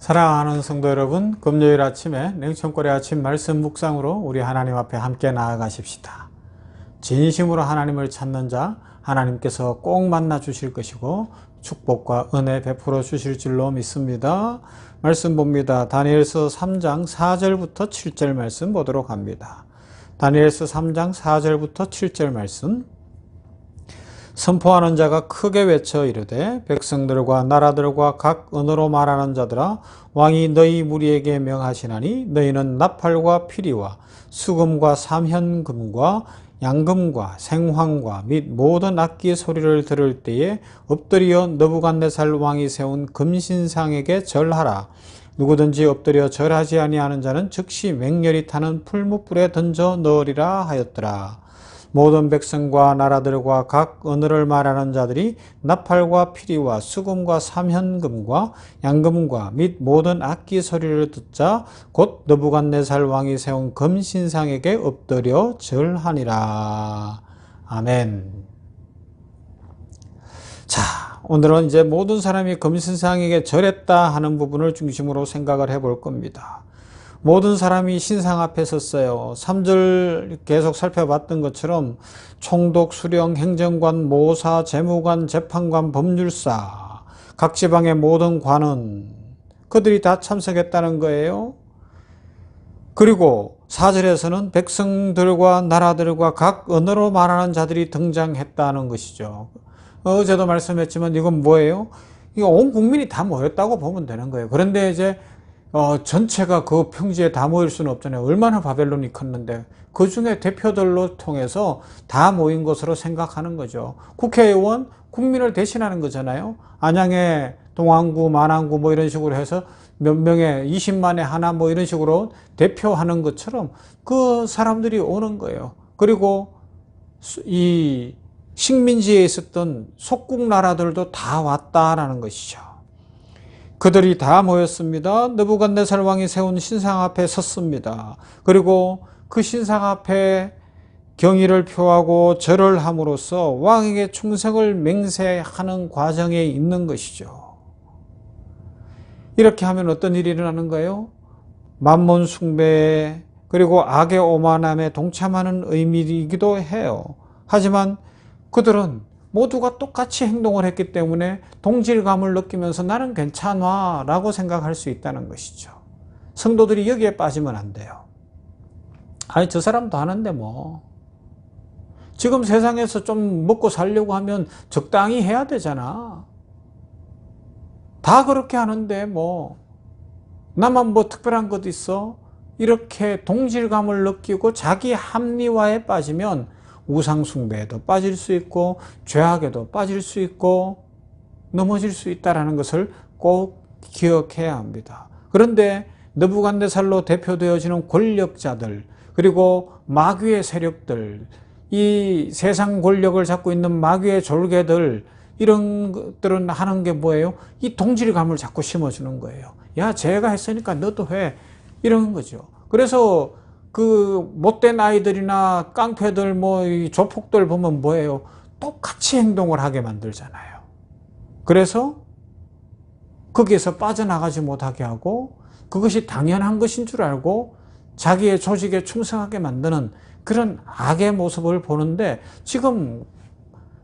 사랑하는 성도 여러분, 금요일 아침에 냉천골의 아침 말씀 묵상으로 우리 하나님 앞에 함께 나아가십시다. 진심으로 하나님을 찾는 자, 하나님께서 꼭 만나 주실 것이고 축복과 은혜 베풀어 주실 줄로 믿습니다. 말씀 봅니다. 다니엘서 3장 4절부터 7절 말씀 보도록 합니다. 다니엘서 3장 4절부터 7절 말씀. 선포하는 자가 크게 외쳐 이르되 백성들과 나라들과 각 언어로 말하는 자들아, 왕이 너희 무리에게 명하시나니 너희는 나팔과 피리와 수금과 삼현금과 양금과 생황과 및 모든 악기 소리를 들을 때에 엎드려 느부갓네살 왕이 세운 금신상에게 절하라. 누구든지 엎드려 절하지 아니하는 자는 즉시 맹렬히 타는 풀무불에 던져 넣으리라 하였더라. 모든 백성과 나라들과 각 언어를 말하는 자들이 나팔과 피리와 수금과 삼현금과 양금과 및 모든 악기 소리를 듣자 곧 느부갓네살 왕이 세운 금신상에게 엎드려 절하니라. 아멘. 자, 오늘은 이제 모든 사람이 금신상에게 절했다 하는 부분을 중심으로 생각을 해볼 겁니다. 모든 사람이 신상 앞에 섰어요. 3절 계속 살펴봤던 것처럼 총독, 수령, 행정관, 모사, 재무관, 재판관, 법률사, 각 지방의 모든 관은 그들이 다 참석했다는 거예요. 그리고 4절에서는 백성들과 나라들과 각 언어로 말하는 자들이 등장했다는 것이죠. 어제도 말씀했지만 이건 뭐예요? 이거 온 국민이 다 모였다고 보면 되는 거예요. 그런데 이제 전체가 그 평지에 다 모일 수는 없잖아요. 얼마나 바벨론이 컸는데 그 중에 대표들로 통해서 다 모인 것으로 생각하는 거죠. 국회의원, 국민을 대신하는 거잖아요. 안양에 동안구, 만안구 뭐 이런 식으로 해서 몇 명에 20만에 하나 뭐 이런 식으로 대표하는 것처럼 그 사람들이 오는 거예요. 그리고 이 식민지에 있었던 속국 나라들도 다 왔다라는 것이죠. 그들이 다 모였습니다. 느부갓네살 왕이 세운 신상 앞에 섰습니다. 그리고 그 신상 앞에 경의를 표하고 절을 함으로써 왕에게 충성을 맹세하는 과정에 있는 것이죠. 이렇게 하면 어떤 일이 일어나는 거예요? 만몬 숭배 그리고 악의 오만함에 동참하는 의미이기도 해요. 하지만 그들은 모두가 똑같이 행동을 했기 때문에 동질감을 느끼면서 나는 괜찮아 라고 생각할 수 있다는 것이죠. 성도들이 여기에 빠지면 안 돼요. 아니 저 사람도 하는데 뭐 지금 세상에서 좀 먹고 살려고 하면 적당히 해야 되잖아. 다 그렇게 하는데 뭐 나만 뭐 특별한 것 있어? 이렇게 동질감을 느끼고 자기 합리화에 빠지면 우상숭배에도 빠질 수 있고 죄악에도 빠질 수 있고 넘어질 수 있다는 것을 꼭 기억해야 합니다. 그런데 느부갓네살로 대표되어지는 권력자들 그리고 마귀의 세력들, 이 세상 권력을 잡고 있는 마귀의 졸개들, 이런 것들은 하는 게 뭐예요? 이 동질감을 자꾸 심어주는 거예요. 야, 쟤가 했으니까 너도 해. 이런 거죠. 그래서 그 못된 아이들이나 깡패들 뭐 조폭들 보면 뭐예요? 똑같이 행동을 하게 만들잖아요. 그래서 거기에서 빠져나가지 못하게 하고 그것이 당연한 것인 줄 알고 자기의 조직에 충성하게 만드는 그런 악의 모습을 보는데 지금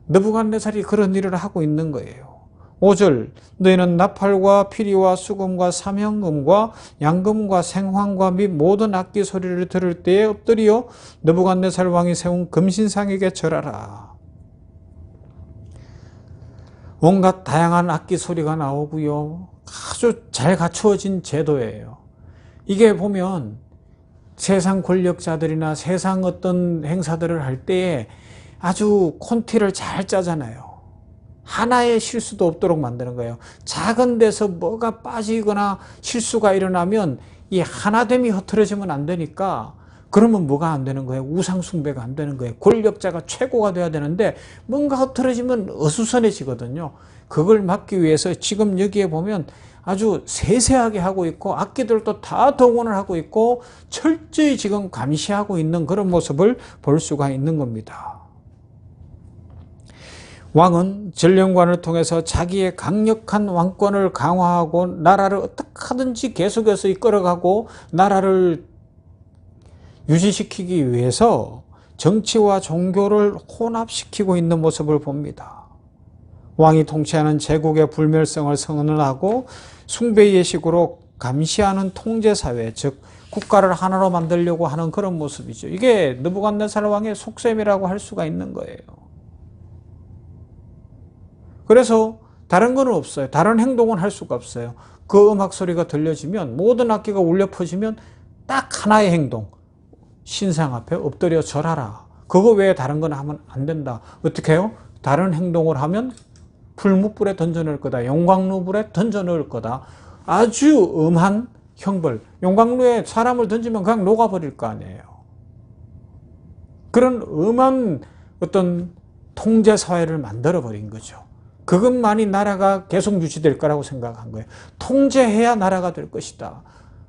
느부갓네살이 그런 일을 하고 있는 거예요. 5절 너희는 나팔과 피리와 수금과 삼현금과 양금과 생황과 및 모든 악기 소리를 들을 때에 엎드려 느부갓네살 왕이 세운 금신상에게 절하라. 온갖 다양한 악기 소리가 나오고요. 아주 잘 갖추어진 제도예요. 이게 보면 세상 권력자들이나 세상 어떤 행사들을 할 때에 아주 콘티를 잘 짜잖아요. 하나의 실수도 없도록 만드는 거예요. 작은 데서 뭐가 빠지거나 실수가 일어나면 이 하나됨이 흐트러지면 안 되니까 그러면 뭐가 안 되는 거예요? 우상숭배가 안 되는 거예요. 권력자가 최고가 돼야 되는데 뭔가 흐트러지면 어수선해지거든요. 그걸 막기 위해서 지금 여기에 보면 아주 세세하게 하고 있고 악기들도 다 동원을 하고 있고 철저히 지금 감시하고 있는 그런 모습을 볼 수가 있는 겁니다. 왕은 전령관을 통해서 자기의 강력한 왕권을 강화하고 나라를 어떻게 하든지 계속해서 이끌어가고 나라를 유지시키기 위해서 정치와 종교를 혼합시키고 있는 모습을 봅니다. 왕이 통치하는 제국의 불멸성을 선언하고 숭배예식으로 감시하는 통제사회, 즉 국가를 하나로 만들려고 하는 그런 모습이죠. 이게 느부갓네살 왕의 속셈이라고 할 수가 있는 거예요. 그래서 다른 건 없어요. 다른 행동은 할 수가 없어요. 그 음악 소리가 들려지면, 모든 악기가 울려 퍼지면 딱 하나의 행동. 신상 앞에 엎드려 절하라. 그거 외에 다른 건 하면 안 된다. 어떻게 해요? 다른 행동을 하면 풀무불에 던져넣을 거다. 용광로불에 던져넣을 거다. 아주 음한 형벌. 용광로에 사람을 던지면 그냥 녹아버릴 거 아니에요. 그런 음한 어떤 통제사회를 만들어버린 거죠. 그것만이 나라가 계속 유지될 거라고 생각한 거예요. 통제해야 나라가 될 것이다.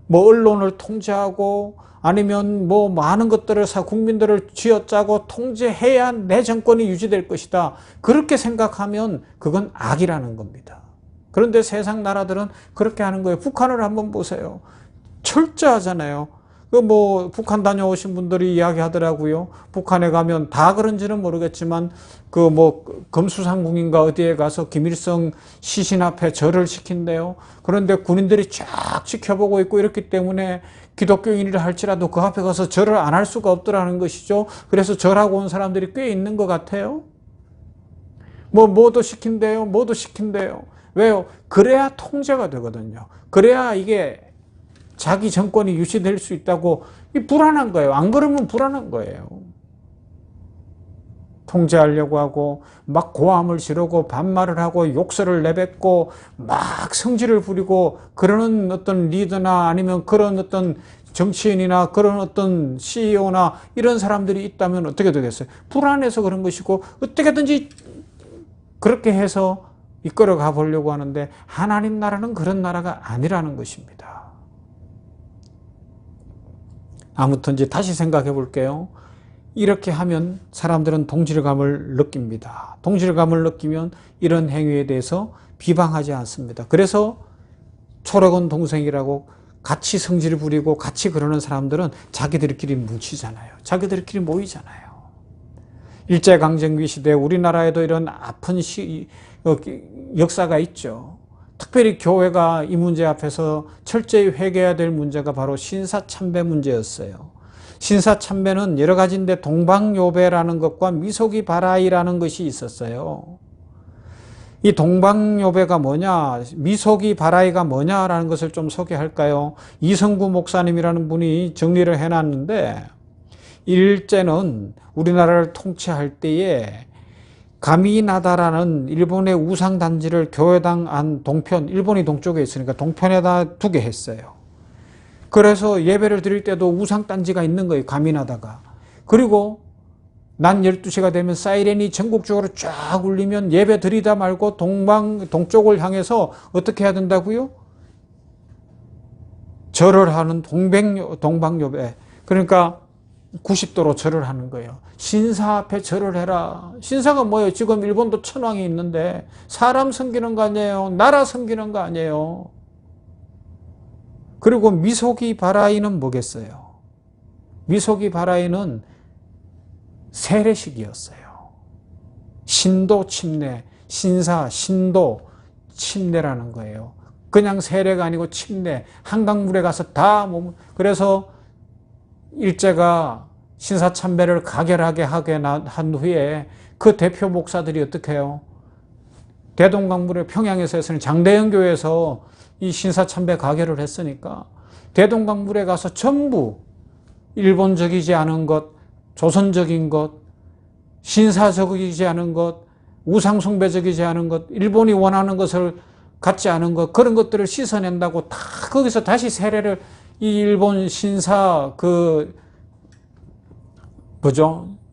뭐 언론을 통제하고 아니면 뭐 많은 것들을 국민들을 쥐어짜고 통제해야 내 정권이 유지될 것이다. 그렇게 생각하면 그건 악이라는 겁니다. 그런데 세상 나라들은 그렇게 하는 거예요. 북한을 한번 보세요. 철저하잖아요. 그 뭐 북한 다녀오신 분들이 이야기하더라고요. 북한에 가면 다 그런지는 모르겠지만 그 뭐 금수상궁인가 어디에 가서 김일성 시신 앞에 절을 시킨대요. 그런데 군인들이 쫙 지켜보고 있고 이렇기 때문에 기독교인이라 할지라도 그 앞에 가서 절을 안 할 수가 없더라는 것이죠. 그래서 절하고 온 사람들이 꽤 있는 것 같아요. 뭐도 시킨대요. 뭐도 시킨대요. 왜요? 그래야 통제가 되거든요. 그래야 이게 자기 정권이 유지될 수 있다고. 불안한 거예요. 안 그러면 불안한 거예요. 통제하려고 하고 막 고함을 지르고 반말을 하고 욕설을 내뱉고 막 성질을 부리고 그러는 어떤 리더나 아니면 그런 어떤 정치인이나 그런 어떤 CEO나 이런 사람들이 있다면 어떻게 되겠어요? 불안해서 그런 것이고 어떻게든지 그렇게 해서 이끌어 가 보려고 하는데 하나님 나라는 그런 나라가 아니라는 것입니다. 아무튼 이제 다시 생각해 볼게요. 이렇게 하면 사람들은 동질감을 느낍니다. 동질감을 느끼면 이런 행위에 대해서 비방하지 않습니다. 그래서 초록은 동생이라고 같이 성질을 부리고 같이 그러는 사람들은 자기들끼리 뭉치잖아요. 자기들끼리 모이잖아요. 일제강점기 시대 우리나라에도 이런 아픈 역사가 있죠. 특별히 교회가 이 문제 앞에서 철저히 회개해야 될 문제가 바로 신사참배 문제였어요. 신사참배는 여러 가지인데 동방요배라는 것과 미소기바라이라는 것이 있었어요. 이 동방요배가 뭐냐, 미소기바라이가 뭐냐라는 것을 좀 소개할까요? 이성구 목사님이라는 분이 정리를 해놨는데, 일제는 우리나라를 통치할 때에 가미나다라는 일본의 우상단지를 교회당 안 동편, 일본이 동쪽에 있으니까 동편에다 두게 했어요. 그래서 예배를 드릴 때도 우상단지가 있는 거예요. 가미나다가. 그리고 낮 12시가 되면 사이렌이 전국적으로 쫙 울리면 예배 드리다 말고 동쪽을 향해서 어떻게 해야 된다고요? 절을 하는 동방요배. 그러니까 90도로 절을 하는 거예요. 신사 앞에 절을 해라. 신사가 뭐예요? 지금 일본도 천황이 있는데 사람 섬기는 거 아니에요? 나라 섬기는 거 아니에요? 그리고 미소기바라이는 뭐겠어요? 미소기바라이는 세례식이었어요. 신도 침례, 신사, 신도, 침례라는 거예요. 그냥 세례가 아니고 침례, 한강물에 가서 다 그래서 일제가 신사참배를 가결하게 한 후에 그 대표 목사들이 어떻게 해요? 대동강물에 평양에서 했으니 장대현 교회에서 이 신사참배 가결을 했으니까 대동강물에 가서 전부 일본적이지 않은 것, 조선적인 것, 신사적이지 않은 것, 우상숭배적이지 않은 것, 일본이 원하는 것을 갖지 않은 것, 그런 것들을 씻어낸다고 다 거기서 다시 세례를 이 일본 신사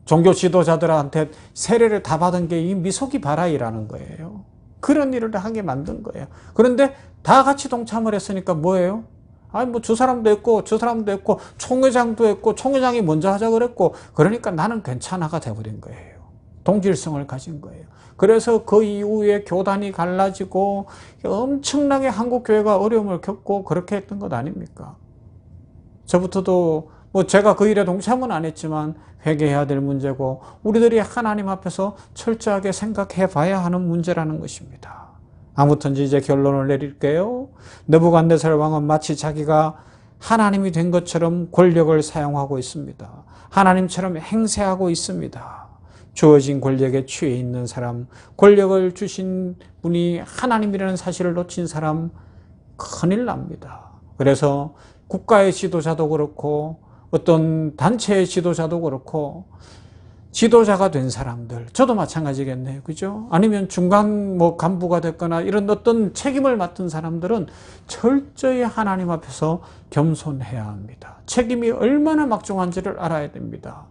종교 지도자들한테 세례를 다 받은 게 이 미소기바라이라는 거예요. 그런 일을 하게 만든 거예요. 그런데 다 같이 동참을 했으니까 뭐예요? 아니 뭐 저 사람도 했고 저 사람도 했고 총회장도 했고 총회장이 먼저 하자 그랬고 그러니까 나는 괜찮아가 돼버린 거예요. 동질성을 가진 거예요. 그래서 그 이후에 교단이 갈라지고 엄청나게 한국 교회가 어려움을 겪고 그렇게 했던 것 아닙니까? 저부터도 뭐 제가 그 일에 동참은 안 했지만 회개해야 될 문제고 우리들이 하나님 앞에서 철저하게 생각해 봐야 하는 문제라는 것입니다. 아무튼 이제 결론을 내릴게요. 느부갓네살 왕은 마치 자기가 하나님이 된 것처럼 권력을 사용하고 있습니다. 하나님처럼 행세하고 있습니다. 주어진 권력에 취해 있는 사람, 권력을 주신 분이 하나님이라는 사실을 놓친 사람 큰일 납니다. 그래서 국가의 지도자도 그렇고 어떤 단체의 지도자도 그렇고 지도자가 된 사람들, 저도 마찬가지겠네요. 그죠? 아니면 중간 간부가 됐거나 이런 어떤 책임을 맡은 사람들은 철저히 하나님 앞에서 겸손해야 합니다. 책임이 얼마나 막중한지를 알아야 됩니다.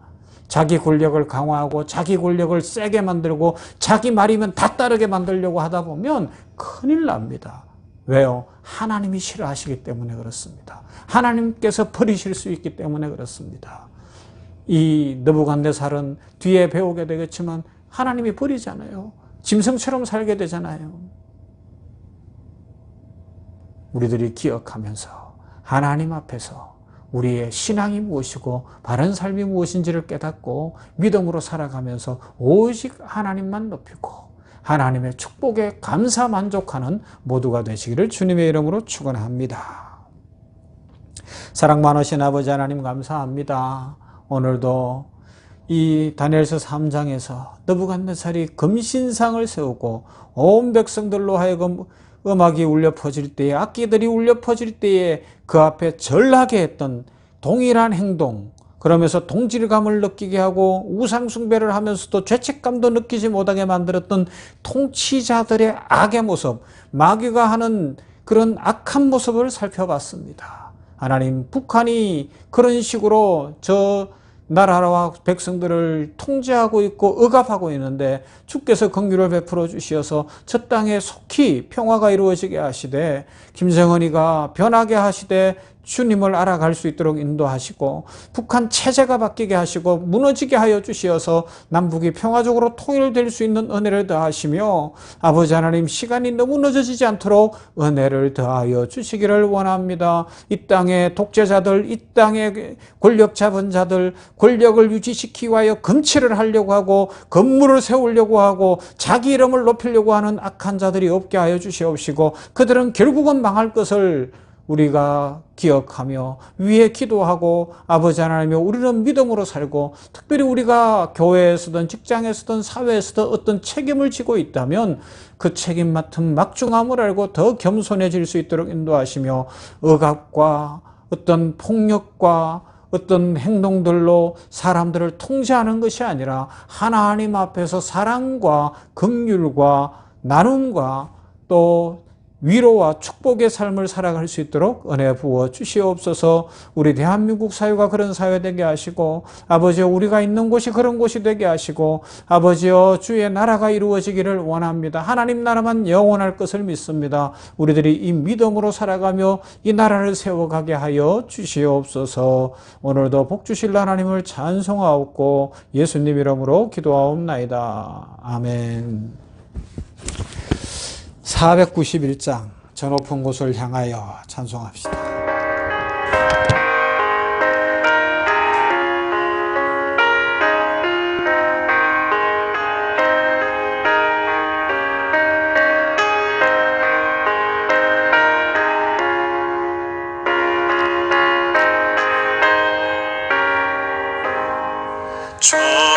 자기 권력을 강화하고 자기 권력을 세게 만들고 자기 말이면 다 따르게 만들려고 하다 보면 큰일 납니다. 왜요? 하나님이 싫어하시기 때문에 그렇습니다. 하나님께서 버리실 수 있기 때문에 그렇습니다. 이 느부갓네살은 뒤에 배우게 되겠지만 하나님이 버리잖아요. 짐승처럼 살게 되잖아요. 우리들이 기억하면서 하나님 앞에서 우리의 신앙이 무엇이고 바른 삶이 무엇인지를 깨닫고 믿음으로 살아가면서 오직 하나님만 높이고 하나님의 축복에 감사 만족하는 모두가 되시기를 주님의 이름으로 축원합니다. 사랑 많으신 아버지 하나님 감사합니다. 오늘도 이 다니엘서 3장에서 느부갓네살이 금신상을 세우고 온 백성들로 하여금 음악이 울려 퍼질 때에, 악기들이 울려 퍼질 때에 그 앞에 절하게 했던 동일한 행동, 그러면서 동질감을 느끼게 하고 우상숭배를 하면서도 죄책감도 느끼지 못하게 만들었던 통치자들의 악의 모습, 마귀가 하는 그런 악한 모습을 살펴봤습니다. 하나님, 북한이 그런 식으로 저 나라와 백성들을 통제하고 있고 억압하고 있는데 주께서 긍휼을 베풀어 주시어서 저 땅에 속히 평화가 이루어지게 하시되 김정은이가 변하게 하시되 주님을 알아갈 수 있도록 인도하시고 북한 체제가 바뀌게 하시고 무너지게 하여 주시어서 남북이 평화적으로 통일될 수 있는 은혜를 더하시며 아버지 하나님 시간이 너무 늦어지지 않도록 은혜를 더하여 주시기를 원합니다. 이 땅의 독재자들, 이 땅의 권력 잡은 자들, 권력을 유지시키기 위하여 금치를 하려고 하고 건물을 세우려고 하고 자기 이름을 높이려고 하는 악한 자들이 없게 하여 주시옵시고 그들은 결국은 망할 것을 우리가 기억하며 위에 기도하고 아버지 하나님이여 우리는 믿음으로 살고 특별히 우리가 교회에서든 직장에서든 사회에서든 어떤 책임을 지고 있다면 그 책임 맡은 막중함을 알고 더 겸손해질 수 있도록 인도하시며 억압과 어떤 폭력과 어떤 행동들로 사람들을 통제하는 것이 아니라 하나님 앞에서 사랑과 긍휼과 나눔과 또 위로와 축복의 삶을 살아갈 수 있도록 은혜 부어 주시옵소서. 우리 대한민국 사회가 그런 사회 되게 하시고 아버지여 우리가 있는 곳이 그런 곳이 되게 하시고 아버지여 주의 나라가 이루어지기를 원합니다. 하나님 나라만 영원할 것을 믿습니다. 우리들이 이 믿음으로 살아가며 이 나라를 세워가게 하여 주시옵소서. 오늘도 복 주실 하나님을 찬송하옵고 예수님 이름으로 기도하옵나이다. 아멘. 491장 저 높은 곳을 향하여 찬송합시다. 저